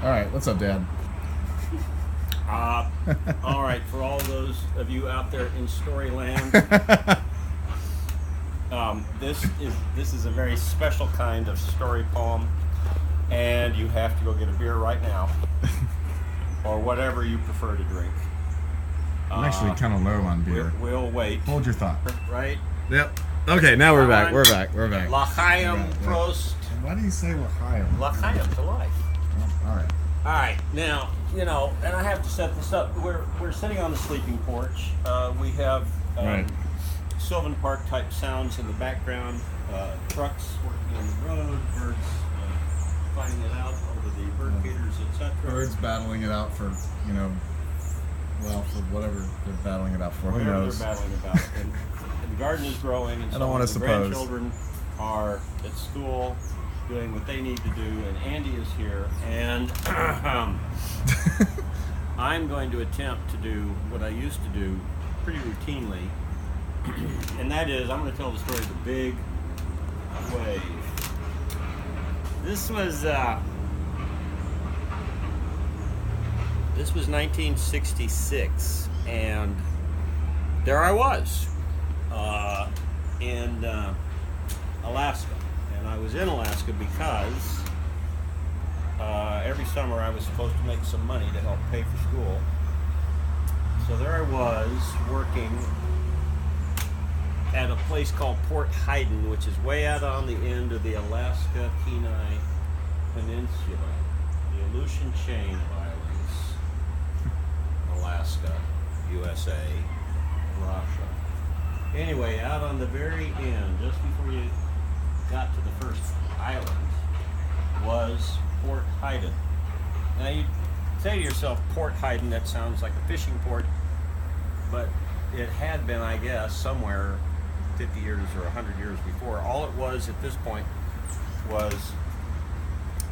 All right, what's up, Dad? All right, for all those of you out there in Storyland, this is a very special kind of story poem, and you have to go get a beer right now, or whatever you prefer to drink. I'm actually kind of low on beer. We'll wait. Hold your thought. Right? Yep. Okay, now we're back. We're back. L'chaim Prost. Why do you say L'chaim? L'chaim to life. All right. All right, now, and I have to set this up. We're sitting on the sleeping porch. We have Sylvan Park type sounds in the background. Trucks working on the road, birds fighting it out over the bird feeders, etc. Birds battling it out for, for whatever they're battling it out for. Whatever Who knows? they're battling about. And the garden is growing, and I don't want to the suppose. grandchildren are at school doing what they need to do, and Andy is here, and I'm going to attempt to do what I used to do pretty routinely, and that is I'm going to tell the story of the big wave. This was 1966, and there I was in Alaska. And I was in Alaska because every summer I was supposed to make some money to help pay for school. So there I was working at a place called Port Hayden, which is way out on the end of the Alaska-Kenai Peninsula, the Aleutian Chain of Islands, Alaska, USA, Russia. Anyway, out on the very end, just before you got to the first island, was Port Hayden. Now you say to yourself, Port Hayden, that sounds like a fishing port, but it had been, I guess, somewhere 50 years or 100 years before. All it was at this point was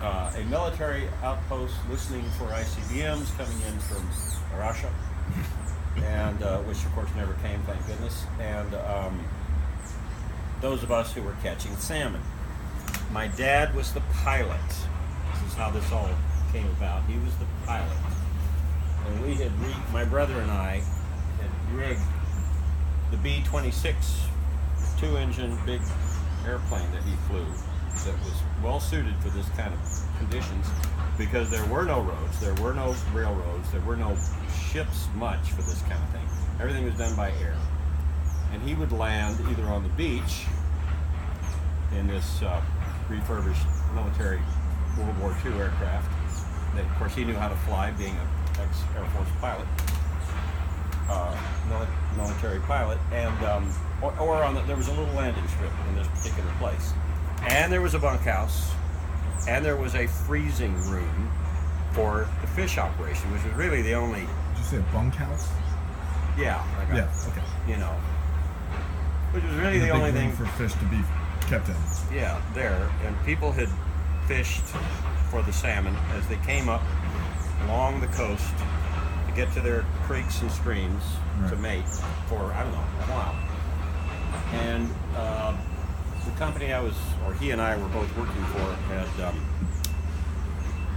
a military outpost listening for ICBMs coming in from Russia, and which of course never came, thank goodness, and those of us who were catching salmon. My dad was the pilot. This is how this all came about. He was the pilot. And we had my brother and I had rigged the B-26 two-engine big airplane that he flew that was well suited for this kind of conditions, because there were no roads, there were no railroads, there were no ships much for this kind of thing. Everything was done by air. And he would land either on the beach in this refurbished military World War II aircraft that, of course, he knew how to fly, being an ex-Air Force pilot, military pilot, and or on there was a little landing strip in this particular place, and there was a bunkhouse, and there was a freezing room for the fish operation, which was really the only. Did you say a bunkhouse? Yeah. Okay. Which was really the only thing for fish to be kept in. Yeah, there. And people had fished for the salmon as they came up along the coast to get to their creeks and streams to mate for, I don't know, a while. And the company he and I were both working for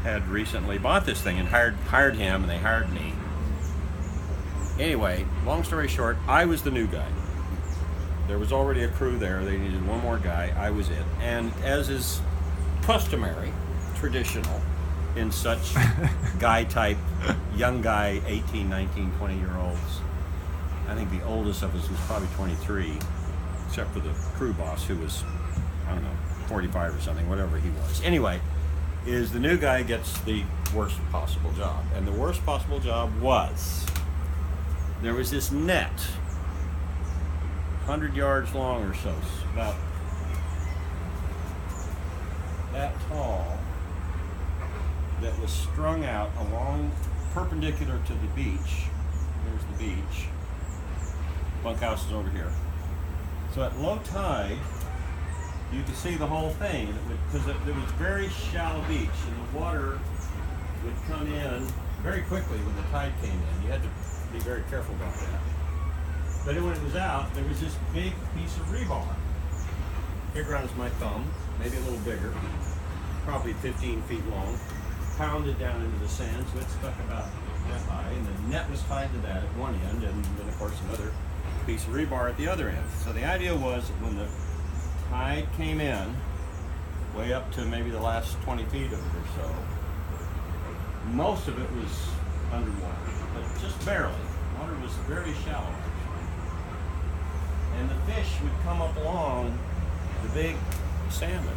had recently bought this thing and hired him, and they hired me. Anyway, long story short, I was the new guy. There was already a crew there. They needed one more guy. I was it. And as is customary, traditional, in such guy-type, young guy, 18, 19, 20-year-olds, I think the oldest of us was probably 23, except for the crew boss, who was, 45 or something, whatever he was. Anyway, is the new guy gets the worst possible job. And the worst possible job was, there was this net, 100 yards long or so, about that tall, that was strung out along, perpendicular to the beach. There's the beach. Bunkhouse is over here. So at low tide, you could see the whole thing, because it was very shallow beach, and the water would come in very quickly when the tide came in. You had to be very careful about that. But when it was out, there was this big piece of rebar, big around as my thumb, maybe a little bigger, probably 15 feet long, pounded down into the sand, so it stuck about that high, and the net was tied to that at one end, and then of course another piece of rebar at the other end. So the idea was that when the tide came in, way up to maybe the last 20 feet of it or so, most of it was underwater, but just barely. Water was very shallow. And the fish would come up along the big salmon,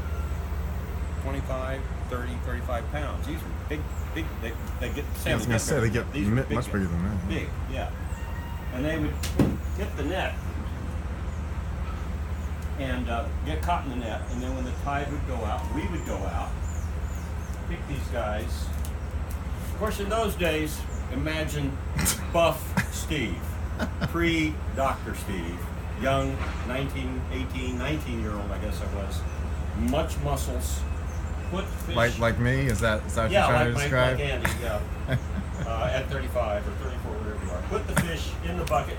25, 30, 35 pounds. These were big, they get salmon. I was going to say, they get much bigger than that. Big, yeah. And they would hit the net and get caught in the net. And then when the tide would go out, we would go out, pick these guys. Of course, in those days, imagine buff Steve, pre-Dr. Steve, young 19-year-old, I guess I was, much muscles, put fish. Like me? Is that what yeah, you're trying to describe? like Andy, yeah. At 35 or 34, whatever you are. Put the fish in the bucket.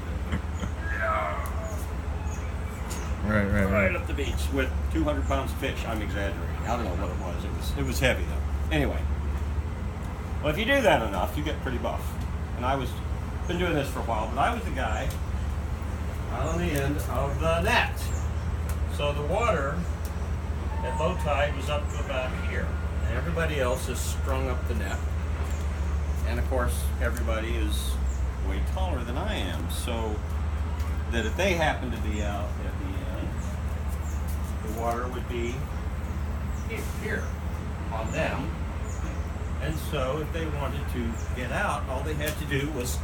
Right up the beach with 200 pounds of fish. I'm exaggerating. I don't know what it was. It was heavy though. Anyway. Well, if you do that enough, you get pretty buff. And I was been doing this for a while, but I was the guy on the end of the net. So the water at low tide was up to about here. And everybody else is strung up the net. And of course, everybody is way taller than I am. So that if they happen to be out at the end, the water would be here on them. And so if they wanted to get out, all they had to do was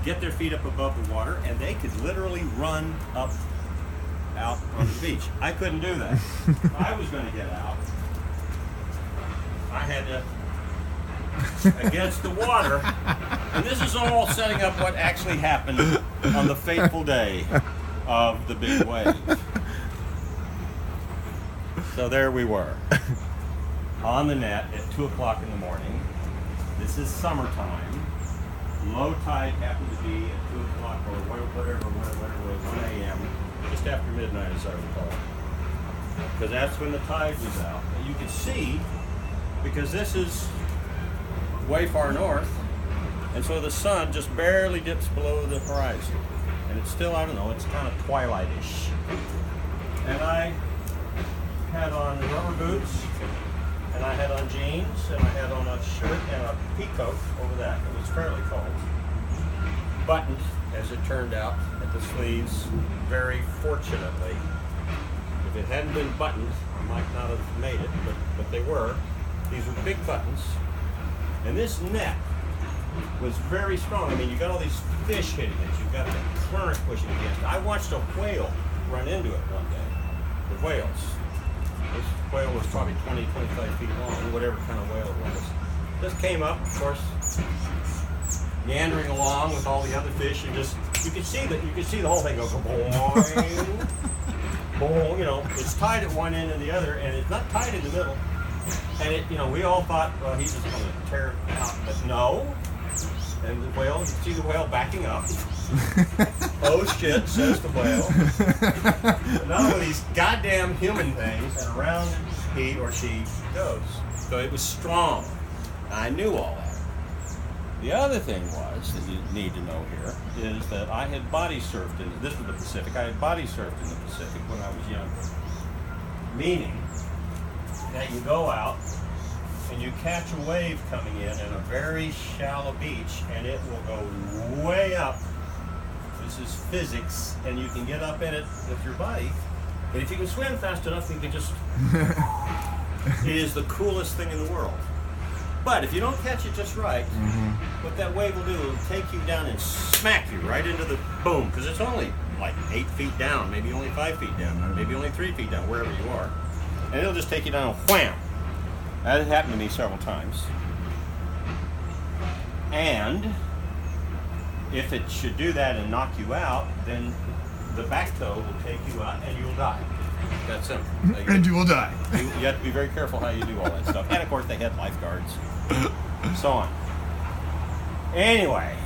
get their feet up above the water, and they could literally run up out on the beach. I couldn't do that. If I was going to get out, I had to against the water. And this is all setting up what actually happened on the fateful day of the big wave. So there we were, on the net at 2 o'clock in the morning. This is summertime. Low tide happened to be at 2 o'clock or whatever it was, 1 a.m., just after midnight as I recall. Because that's when the tide was out. And you can see, because this is way far north, and so the sun just barely dips below the horizon. And it's still, I don't know, it's kind of twilight-ish. And I had on rubber boots, and I had on jeans, and I had on a shirt and a peacoat over that. It was fairly cold. Buttoned, as it turned out, at the sleeves, very fortunately. If it hadn't been buttoned, I might not have made it, but they were. These were big buttons. And this net was very strong. I mean, you got all these fish hitting it. You've got the current pushing against it. I watched a whale run into it one day. The whales. This whale was probably 20, 25 feet long, whatever kind of whale it was. Just came up, of course, meandering along with all the other fish, and just you could see the whole thing go boing, boing. You know, it's tied at one end and the other, and it's not tied in the middle. And it, you know, we all thought, well, he's just going to tear it out, but no. And the whale, you see the whale backing up. Oh shit, says the whale. None of these goddamn human things, and around he or she goes. So it was strong. I knew all that. The other thing was, that you need to know here, is that I had body surfed this was the Pacific, I had body surfed in the Pacific when I was younger. Meaning that you go out and you catch a wave coming in a very shallow beach, and it will go way up. This is physics, and you can get up in it with your body. And if you can swim fast enough, you can just... It is the coolest thing in the world. But if you don't catch it just right, what that wave will do, it'll take you down and smack you right into the boom, because it's only like 8 feet down, maybe only 5 feet down, maybe only 3 feet down, wherever you are. And it'll just take you down and wham! That has happened to me several times. And if it should do that and knock you out, then the back toe will take you out and you'll die. That's simple. And you will die. You have to be very careful how you do all that stuff. And of course they had lifeguards. So on. Anyway,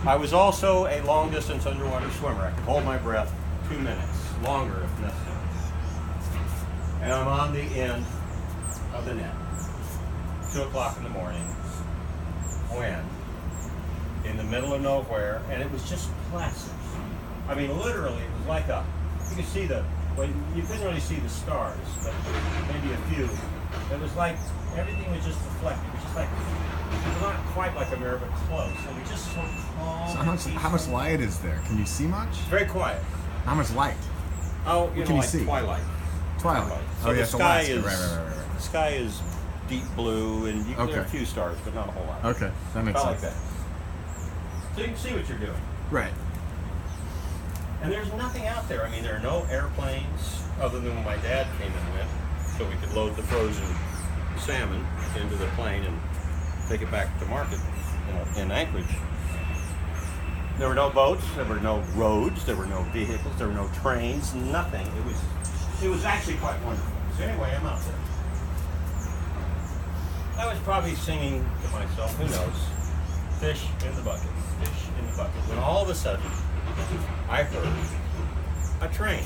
I was also a long distance underwater swimmer. I could hold my breath 2 minutes, longer if necessary. And I'm on the end of the net. 2 o'clock in the morning when, in the middle of nowhere, and it was just placid. I mean, literally, it was like you could see well, you couldn't really see the stars, but maybe a few. It was like everything was just reflected. It was just like, it was not quite like a mirror, but close. It was just so calm. So how much light is there? Can you see much? Very quiet. How much light? Oh, What can you like see? twilight. Twilight. So Oh, the yeah, sky Alaska. is Right. the sky is deep blue, and there are a Okay. few stars, but not a whole lot. Okay, that makes About sense. like that. So you can see what you're doing. Right. And there's nothing out there. I mean, there are no airplanes other than when my dad came and went, so we could load the frozen salmon into the plane and take it back to market in Anchorage. There were no boats, there were no roads, there were no vehicles, there were no trains, nothing. It was actually quite wonderful. So anyway, I'm out there. I was probably singing to myself, who knows, fish in the bucket, fish in the bucket, when all of a sudden I heard a train.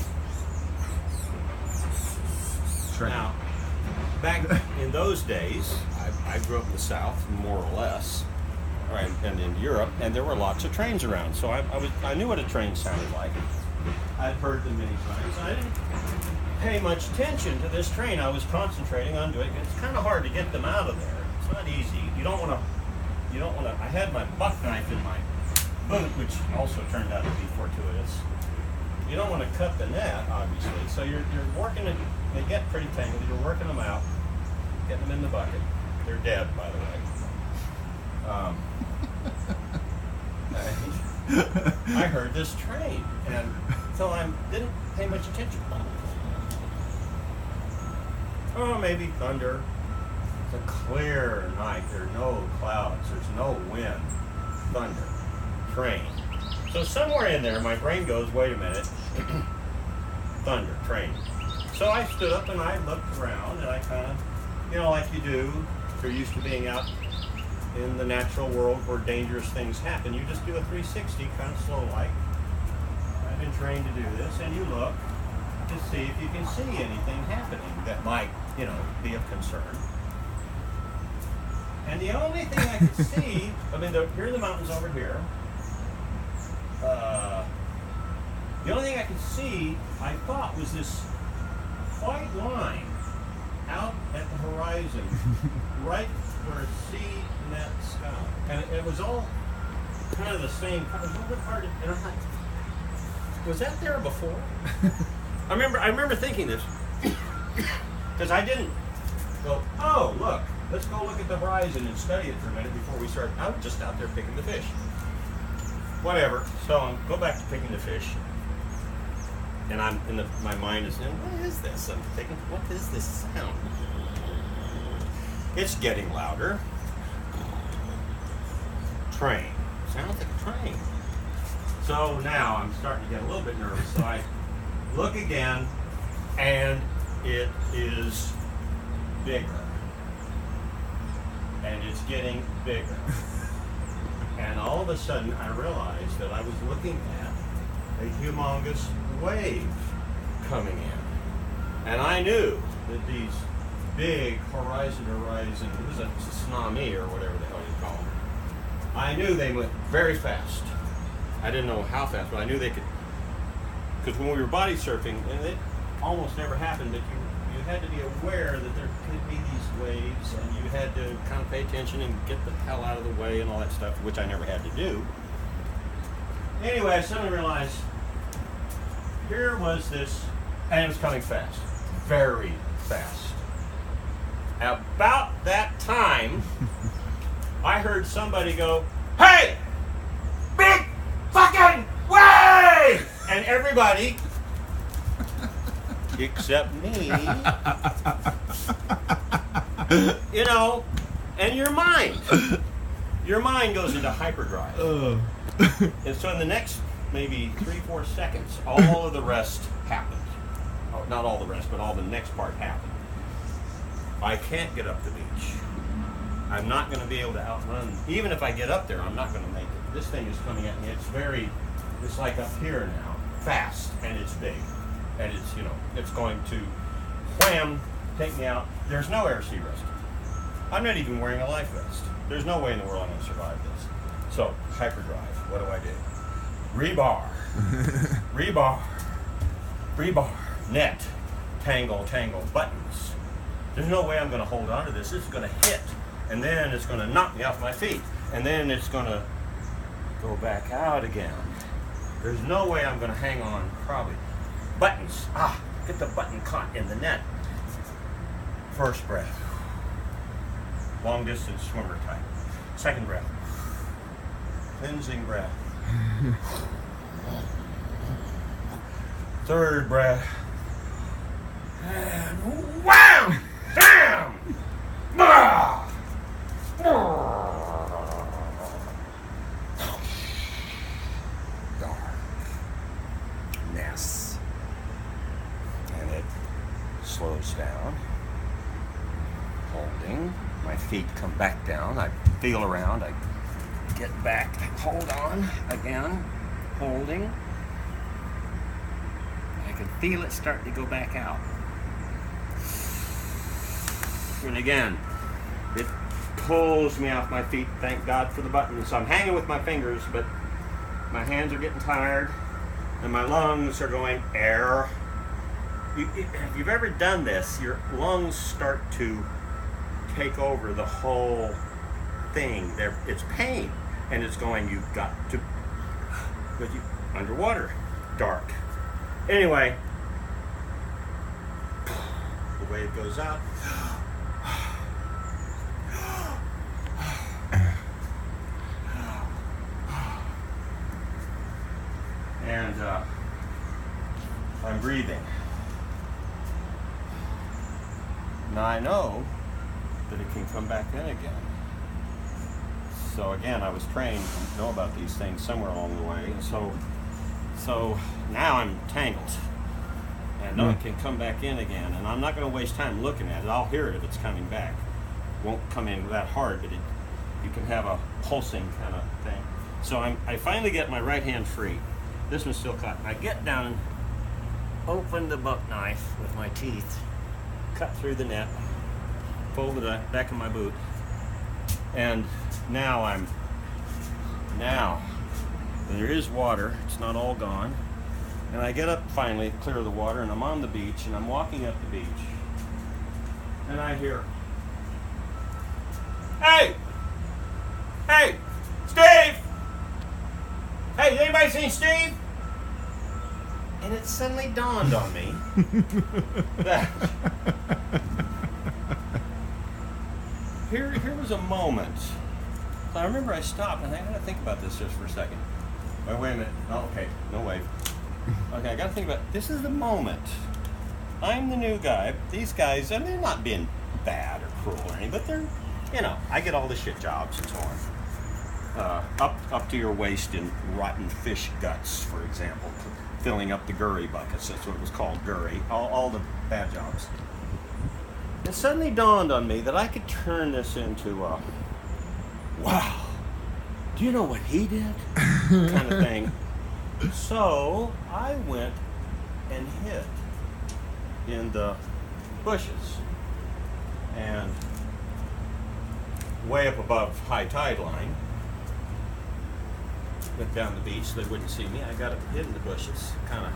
Now, back in those days, I grew up in the South, more or less, right, and in Europe, and there were lots of trains around. So I knew what a train sounded like. I'd heard them many times. I didn't pay much attention to this train. I was concentrating on doing it. It's kind of hard to get them out of there. It's not easy. You don't want to. I had my buck knife in my boot, which also turned out to be fortuitous. You don't want to cut the net, obviously. So you're working it. They get pretty tangled. You're working them out, getting them in the bucket. They're dead, by the way. I heard this train, and so I didn't pay much attention. Oh, maybe thunder. It's a clear night. There are no clouds. There's no wind. Thunder. Train. So somewhere in there, my brain goes, wait a minute. Thunder. Train. So I stood up and I looked around, and I kind of, like you do, if you're used to being out in the natural world where dangerous things happen, you just do a 360, kind of slow-like. I've been trained to do this, and you look to see if you can see anything happening that might, be of concern. And the only thing I could see, here are the mountains over here. The only thing I could see, I thought, was this white line out at the horizon, right where sea met sky. And it was all kind of the same. It was a little bit hard to, and I'm like, was that there before? I remember thinking this, because I didn't go, oh, look, let's go look at the horizon and study it for a minute before we start. I was just out there picking the fish. Whatever. So I go back to picking the fish. And my mind is saying, what is this? I'm thinking, what is this sound? It's getting louder. Train. Sounds like a train. So now I'm starting to get a little bit nervous. So I look again, and it is bigger. And it's getting bigger. And all of a sudden, I realized that I was looking at a humongous wave coming in. And I knew that these big horizon, it was a tsunami or whatever the hell you call them. I knew they went very fast. I didn't know how fast, but I knew they could. Because when we were body surfing, and it almost never happened, but you had to be aware that there could be these waves, and you had to kind of pay attention and get the hell out of the way and all that stuff, which I never had to do. Anyway, I suddenly realized here was this, and it was coming fast, very fast. About that time, I heard somebody go, "Hey, big fucking wave!" And everybody, except me, and your mind goes into hyperdrive. And so in the next maybe 3-4 seconds, all of the rest happened. Oh, not all the rest, but all the next part happened. I can't get up the beach. I'm not going to be able to outrun. Even if I get up there, I'm not going to make it. This thing is coming at me. It's like up here now, fast, and it's big. And it's going to wham, take me out. There's no air sea rescue. I'm not even wearing a life vest. There's no way in the world I'm going to survive this. So, hyperdrive. What do? Rebar. Rebar. Rebar. Net. Tangle. Buttons. There's no way I'm going to hold on to this. This is going to hit. And then it's going to knock me off my feet. And then it's going to go back out again. There's no way I'm going to hang on, probably. Buttons. Get the button caught in the net. First breath. Long distance swimmer type. Second breath. Cleansing breath. Third breath. And wham! Bam! Darkness. And it slows down. Holding. My feet come back down. I feel around. I get back. I hold on again. Holding. I can feel it starting to go back out. And again, it pulls me off my feet. Thank God for the buttons. I'm hanging with my fingers, but my hands are getting tired, and my lungs are going air. If you've ever done this, your lungs start to take over the whole thing. It's pain, and it's going, you've got to, but you underwater, dark. Anyway, the wave goes out. And I'm breathing. Now I know that it can come back in again. So again, I was trained to know about these things somewhere along the way. And so now I'm tangled. And I know it can come back in again. And I'm not going to waste time looking at it. I'll hear it if it's coming back. It won't come in that hard, but you can have a pulsing kind of thing. So I finally get my right hand free. This one's still caught. I get down and open the buck knife with my teeth, cut through the net, fold the back of my boot, and now there is water. It's not all gone. And I get up finally, clear the water, and I'm on the beach, and I'm walking up the beach, and I hear, "Hey! Hey! Steve! Hey, has anybody seen Steve?" And it suddenly dawned on me that here was a moment. So I remember I stopped and I got to think about this just for a second. Wait a minute. Oh, okay, no wave. Okay, I got to think about this. Is the moment. I'm the new guy. These guys, and they're not being bad or cruel or anything, but they're, I get all the shit jobs and so on. Up to your waist in rotten fish guts, for example, filling up the gurry buckets. That's what it was called, gurry. All the bad jobs. It suddenly dawned on me that I could turn this into a, wow, do you know what he did? kind of thing. So I went and hid in the bushes and way up above high tide line. Went down the beach so they wouldn't see me. I got up, hid in the bushes, kind of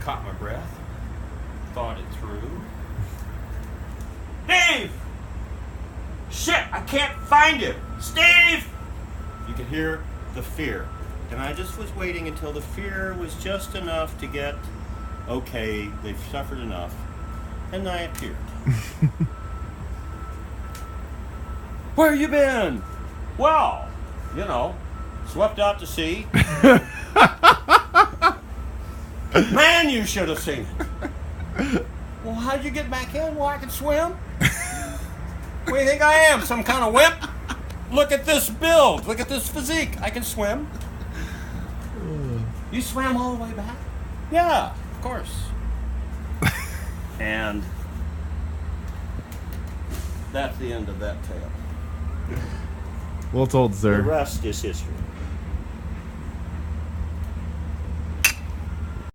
caught my breath, thought it through. Steve! Shit, I can't find you! Steve! You could hear the fear. And I just was waiting until the fear was just enough to get, okay, they've suffered enough. And I appeared. Where you been? Well, swept out to sea. Man, you should have seen it. Well, how'd you get back in? Well, I can swim. What do you think I am? Some kind of wimp? Look at this build. Look at this physique. I can swim. You swam all the way back? Yeah, of course. And that's the end of that tale. Well told, sir. The rest is history.